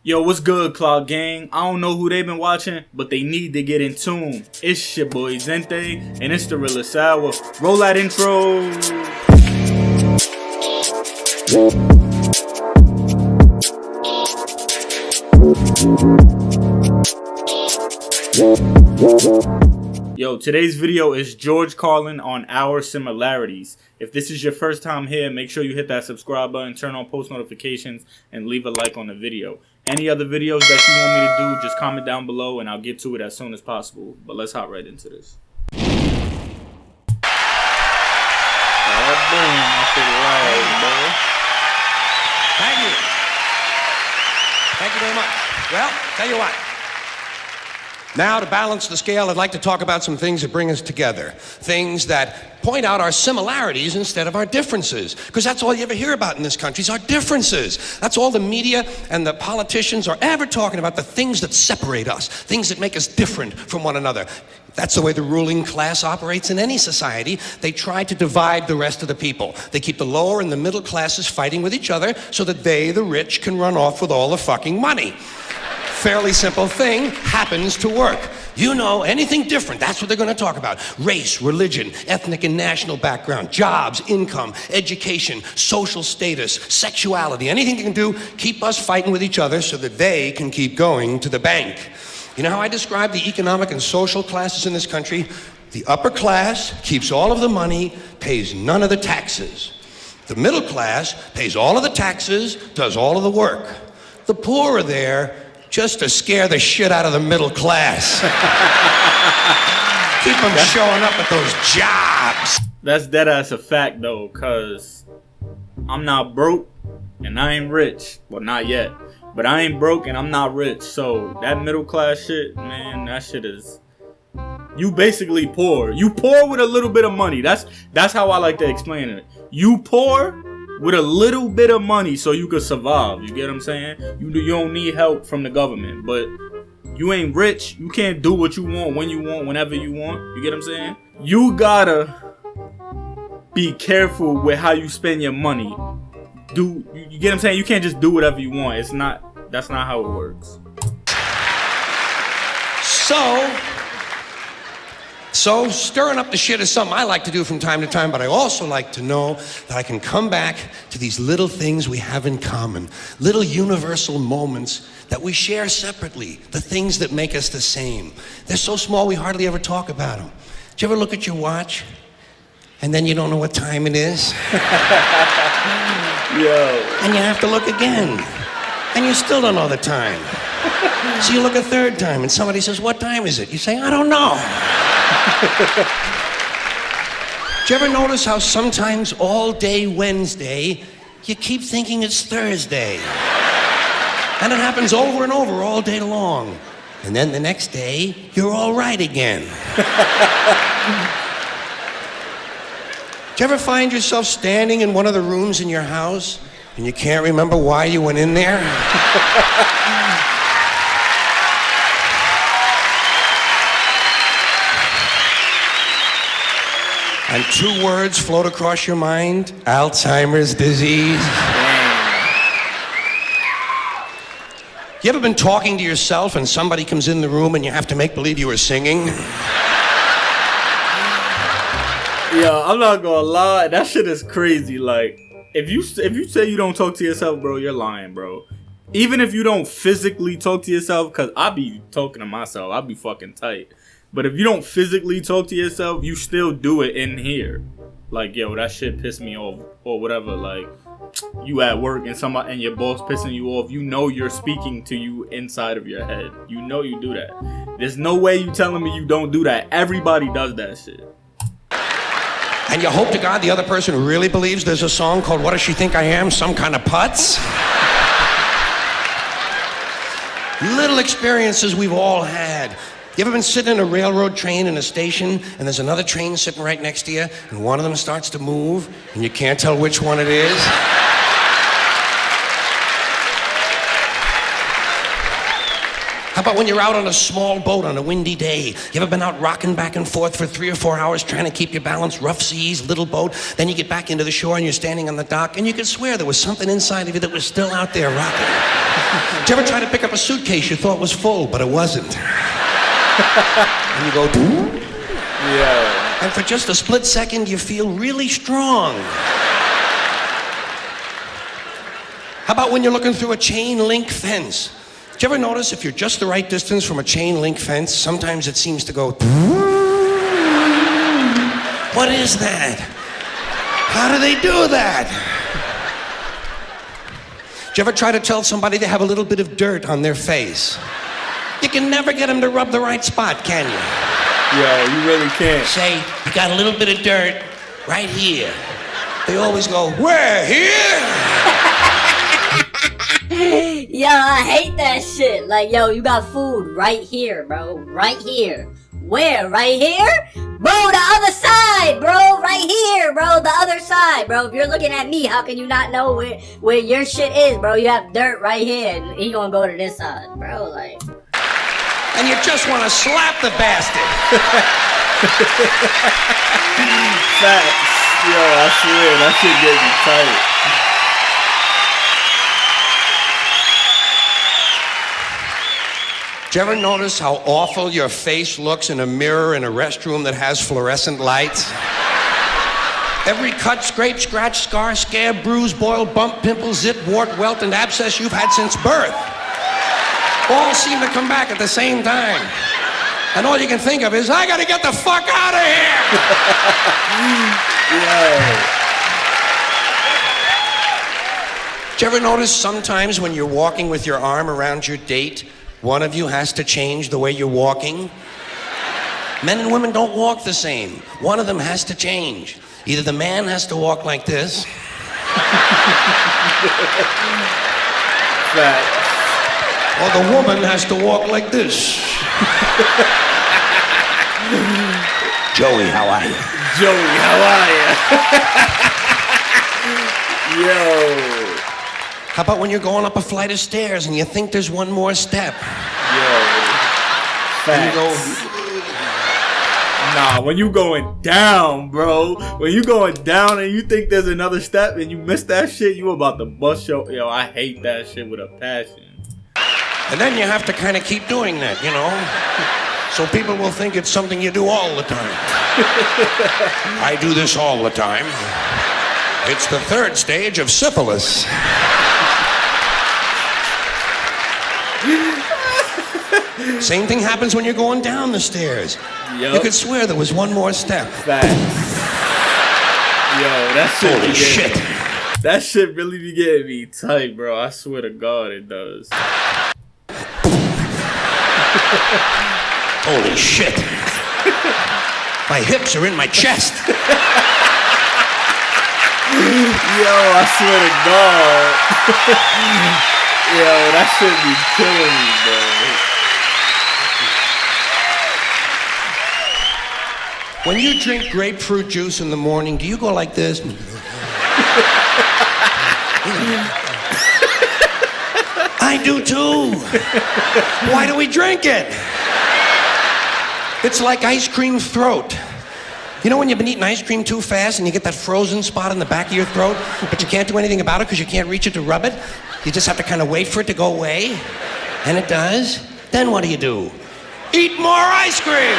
Yo, what's good, Cloud Gang? I don't know who they been watching, but they need to get in tune. It's your boy Zente, and it's the realest hour. Roll that intro. Yo, today's video is George Carlin on our similarities. If this is your first time here, make sure you hit that subscribe button, turn on post notifications, and leave a like on the video. Any other videos that you want me to do, just comment down below and I'll get to it as soon as possible. But let's hop right into this. Boom, that's it live, boy. Thank you. Thank you very much. Well, tell you what. Now, to balance the scale, I'd like to talk about some things that bring us together. Things that point out our similarities instead of our differences. Because that's all you ever hear about in this country is our differences. That's all the media and the politicians are ever talking about, the things that separate us, things that make us different from one another. That's the way the ruling class operates in any society. They try to divide the rest of the people. They keep the lower and the middle classes fighting with each other so that they, the rich, can run off with all the fucking money. Fairly simple thing, happens to work. You know, anything different, that's what they're going to talk about. Race, religion, ethnic and national background, jobs, income, education, social status, sexuality, anything they can do, keep us fighting with each other so that they can keep going to the bank. You know how I describe the economic and social classes in this country? The upper class keeps all of the money, pays none of the taxes. The middle class pays all of the taxes, does all of the work. The poor are there just to scare the shit out of the middle class. Keep them showing up at those jobs. That's dead ass a fact though, cause I'm not broke and I ain't rich. Well, not yet. But I ain't broke and I'm not rich. So that middle class shit, man, that shit is, you basically poor. You poor with a little bit of money. That's how I like to explain it. You poor with a little bit of money so you could survive. You get what I'm saying? You don't need help from the government. But you ain't rich. You can't do what you want, when you want, whenever you want. You get what I'm saying? You gotta be careful with how you spend your money. You get what I'm saying? You can't just do whatever you want. That's not how it works. So stirring up the shit is something I like to do from time to time, but I also like to know that I can come back to these little things we have in common, little universal moments that we share separately, the things that make us the same. They're so small we hardly ever talk about them. Do you ever look at your watch and then you don't know what time it is? Yo. And you have to look again, and you still don't know the time. So you look a third time and somebody says, "What time is it?" You say, "I don't know." Do you ever notice how sometimes all day Wednesday, you keep thinking it's Thursday? And it happens over and over all day long. And then the next day, you're all right again. Do you ever find yourself standing in one of the rooms in your house and you can't remember why you went in there? And two words float across your mind: Alzheimer's disease. You ever been talking to yourself and somebody comes in the room and you have to make believe you were singing? Yo, I'm not gonna lie, that shit is crazy. Like, if you say you don't talk to yourself, bro, you're lying, bro. Even if you don't physically talk to yourself, cause I be talking to myself, I be fucking tight. But if you don't physically talk to yourself, you still do it in here. Like, yo, that shit pissed me off or whatever. Like, you at work and somebody and your boss pissing you off, you know you're speaking to you inside of your head. You know you do that. There's no way you telling me you don't do that. Everybody does that shit. And you hope to God the other person really believes there's a song called "What Does She Think I Am? Some Kind of Putz?" Little experiences we've all had. You ever been sitting in a railroad train in a station and there's another train sitting right next to you and one of them starts to move and you can't tell which one it is? How about when you're out on a small boat on a windy day? You ever been out rocking back and forth for 3 or 4 hours trying to keep your balance? Rough seas, little boat. Then you get back into the shore and you're standing on the dock and you could swear there was something inside of you that was still out there rocking. Did you ever try to pick up a suitcase you thought was full, but it wasn't? And you go, Yeah. and for just a split second, you feel really strong. How about when you're looking through a chain link fence? Did you ever notice if you're just the right distance from a chain link fence, sometimes it seems to go... What is that? How do they do that? Did you ever try to tell somebody they have a little bit of dirt on their face? You can never get them to rub the right spot, can you? Yo, you really can't. Say, you got a little bit of dirt right here. They always go, where, here? Yo, I hate that shit. Like, yo, you got food right here, bro. Right here. Where? Right here? Bro, the other side, bro. Right here, bro. The other side, bro. If you're looking at me, how can you not know where your shit is, bro? You have dirt right here, and he gonna go to this side, bro. Like... And you just want to slap the bastard. Facts. Yo, I swear, that shit get me tight. Did you ever notice how awful your face looks in a mirror in a restroom that has fluorescent lights? Every cut, scrape, scratch, scar, scab, bruise, boil, bump, pimple, zit, wart, welt, and abscess you've had since birth all seem to come back at the same time. And all you can think of is, I gotta get the fuck out of here! Did you ever notice sometimes when you're walking with your arm around your date, one of you has to change the way you're walking? Men and women don't walk the same. One of them has to change. Either the man has to walk like this. Facts. Or the woman has to walk like this. Joey, how are you? Joey, how are you? Yo. How about when you're going up a flight of stairs and you think there's one more step? Yo. Facts. And you go... Nah, when you going down, bro. When you going down and you think there's another step and you miss that shit, you about to bust your... Yo, I hate that shit with a passion. And then you have to kind of keep doing that, you know? So people will think it's something you do all the time. I do this all the time. It's the third stage of syphilis. Same thing happens when you're going down the stairs. Yep. You could swear there was one more step. Facts. Yo, that shit. Holy shit. That shit really be getting me tight, bro. I swear to God, it does. Holy shit. My hips are in my chest. Yo, I swear to God. Yo, that shit be killing me, bro. When you drink grapefruit juice in the morning, do you go like this? I do too. Why do we drink it? It's like ice cream throat. You know when you've been eating ice cream too fast and you get that frozen spot in the back of your throat, but you can't do anything about it because you can't reach it to rub it? You just have to kind of wait for it to go away. And it does. Then what do? Eat more ice cream!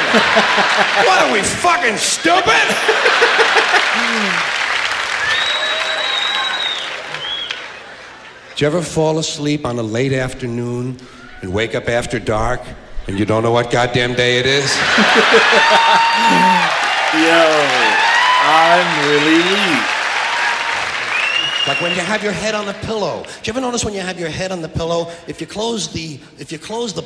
What are we, fucking stupid? Did you ever fall asleep on a late afternoon and wake up after dark and you don't know what goddamn day it is? Yo, I'm really weak. Like when you have your head on the pillow. Do you ever notice when you have your head on the pillow, if you close the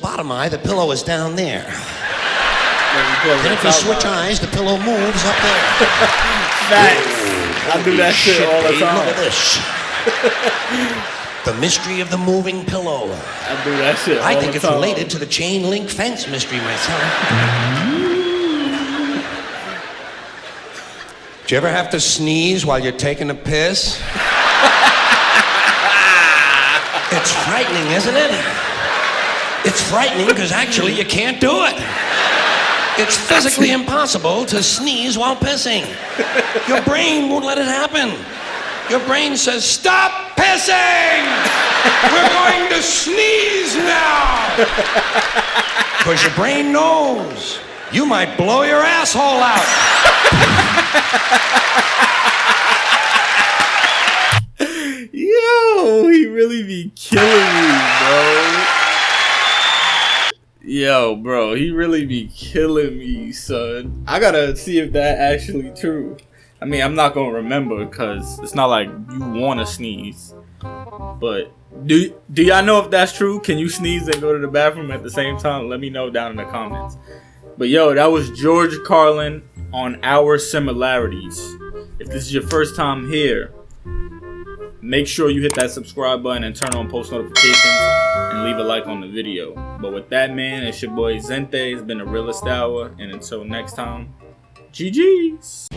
bottom eye, the pillow is down there. Then if you switch eyes, the pillow moves up there. Facts. I do that shit all the babe, time. Look at this. The mystery of the moving pillow. I do that shit all the time. I think it's related to the chain link fence mystery myself. Do you ever have to sneeze while you're taking a piss? It's frightening, isn't it? It's frightening because actually you can't do it. It's physically impossible to sneeze while pissing. Your brain won't let it happen. Your brain says, stop pissing! We're going to sneeze now! Because your brain knows you might blow your asshole out. Yo, he really be killing me, bro. Yo, bro, he really be killing me, son. I gotta see if that actually true. I mean, I'm not gonna remember because it's not like you wanna sneeze. But do y'all know if that's true? Can you sneeze and go to the bathroom at the same time? Let me know down in the comments. But yo, that was George Carlin on Our Similarities. If this is your first time here, make sure you hit that subscribe button and turn on post notifications and leave a like on the video. But with that, man, it's your boy Zente. It's been a realest hour, and until next time, GG's.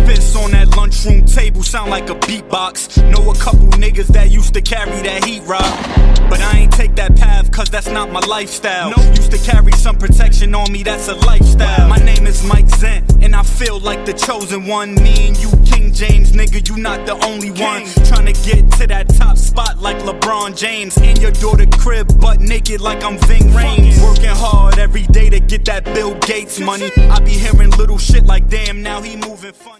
Fists on that lunchroom table sound like a beatbox. Know a couple niggas that used to carry that heat rock, but I ain't take that path cause that's not my lifestyle. No, used to carry some protection on me, that's a lifestyle. My name is Mike Zent, and I feel like the chosen one. Me and you, King James, nigga, you not the only one. Tryna get to that top spot like LeBron James. In your daughter crib, butt naked like I'm Ving Rhames. Working hard every day to get that Bill Gates money. I be hearing little shit like, damn, now he moving funny.